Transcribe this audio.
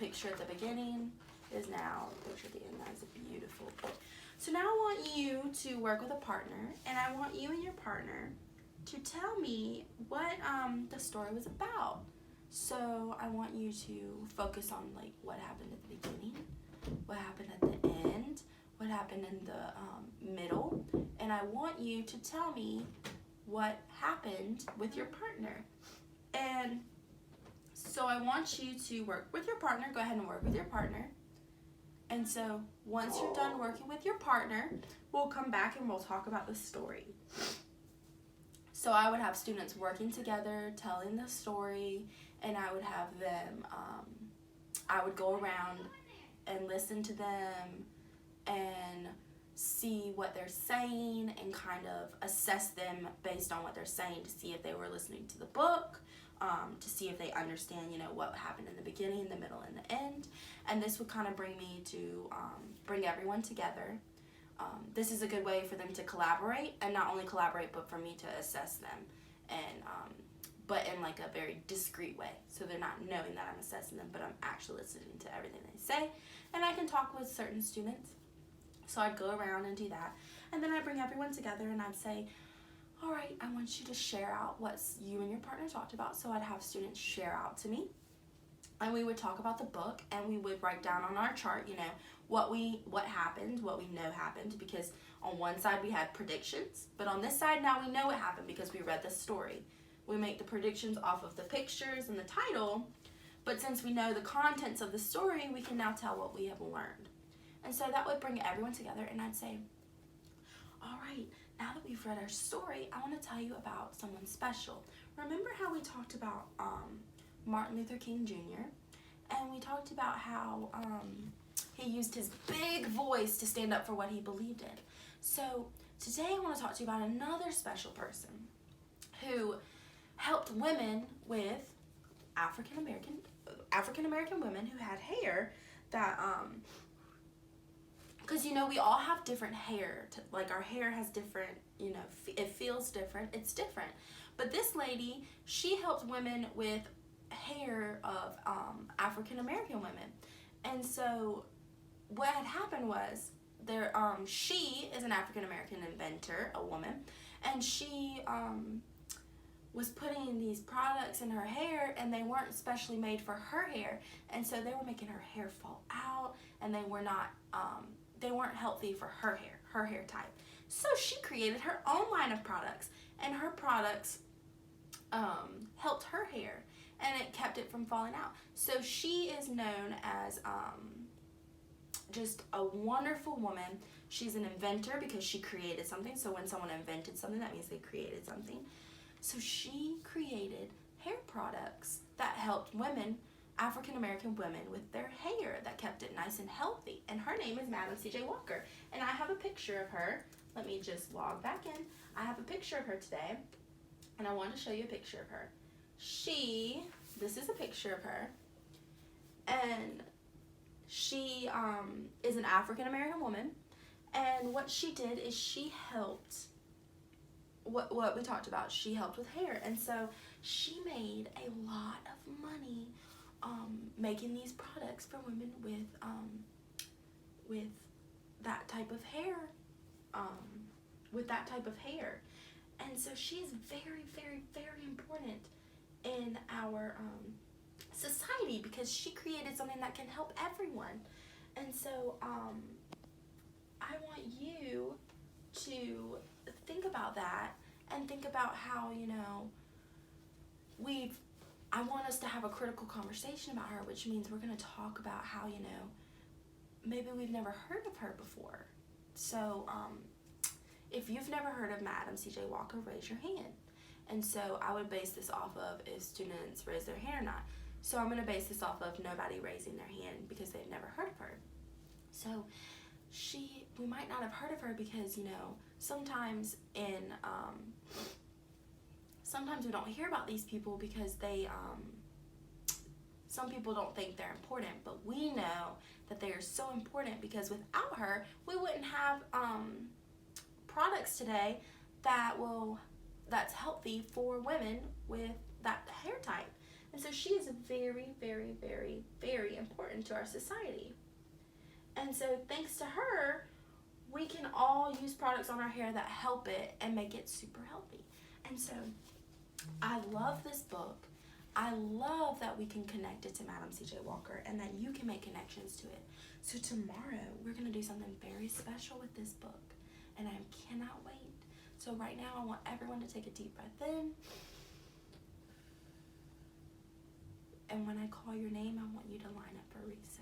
picture at the beginning is now the picture at the end. That is a beautiful book. So now I want you to work with a partner, and I want you and your partner to tell me what the story was about. So I want you to focus on like what happened at the beginning, what happened at the end, what happened in the middle, and I want you to tell me what happened with your partner. And so I want you to work with your partner. Go ahead and work with your partner. And so once you're done working with your partner, we'll come back and we'll talk about the story. So I would have students working together, telling the story, and I would have them, I would go around and listen to them and see what they're saying and kind of assess them based on what they're saying to see if they were listening to the book, to see if they understand, what happened in the beginning, the middle, and the end. And this would kind of bring me to bring everyone together. This is a good way for them to collaborate, and not only collaborate, but for me to assess them, and but in like a very discreet way. So they're not knowing that I'm assessing them, but I'm actually listening to everything they say. And I can talk with certain students. So I'd go around and do that. And then I'd bring everyone together and I'd say, all right, I want you to share out what you and your partner talked about. So I'd have students share out to me. And we would talk about the book, and we would write down on our chart, what happened, what we know happened, because on one side we had predictions, but on this side now we know what happened because we read the story. We make the predictions off of the pictures and the title, but since we know the contents of the story, we can now tell what we have learned. And so that would bring everyone together, and I'd say, all right, now that we've read our story, I want to tell you about someone special. Remember how we talked about Martin Luther King Jr., and we talked about how he used his big voice to stand up for what he believed in. So today I want to talk to you about another special person who helped women with African American women who had hair that because we all have different hair, like our hair has different, it feels different, it's different. But this lady, she helped women with hair of African American women. And so what had happened was she is an African American inventor, a woman, and she was putting these products in her hair, and they weren't specially made for her hair, and so they were making her hair fall out, and they weren't healthy for her hair type. So she created her own line of products, and her products helped her hair, and it kept it from falling out. So she is known as just a wonderful woman. She's an inventor because she created something. So when someone invented something, that means they created something. So she created hair products that helped women, African American women, with their hair, that kept it nice and healthy. And her name is Madam C.J. Walker. And I have a picture of her. Let me just log back in. I have a picture of her today, and I want to show you a picture of her. This is a picture of her, and she is an African American woman, and what she did is she helped, what we talked about, she helped with hair, and so she made a lot of money making these products for women with that type of hair, and so she's very, very, very important in our society because she created something that can help everyone. And so I want you to think about that and think about how, I want us to have a critical conversation about her, which means we're going to talk about how, maybe we've never heard of her before. So if you've never heard of Madam C.J. Walker, raise your hand. And so I would base this off of if students raise their hand or not. So I'm going to base this off of nobody raising their hand because they've never heard of her. So we might not have heard of her because, sometimes sometimes we don't hear about these people because some people don't think they're important, but we know that they are so important because without her, we wouldn't have products today that's healthy for women with that hair type. And so she is very, very, very, very important to our society. And so thanks to her, we can all use products on our hair that help it and make it super healthy. And so I love this book. I love that we can connect it to Madam C.J. Walker and that you can make connections to it. So tomorrow we're going to do something very special with this book, and I cannot wait. So right now I want everyone to take a deep breath in. And when I call your name, I want you to line up for reset.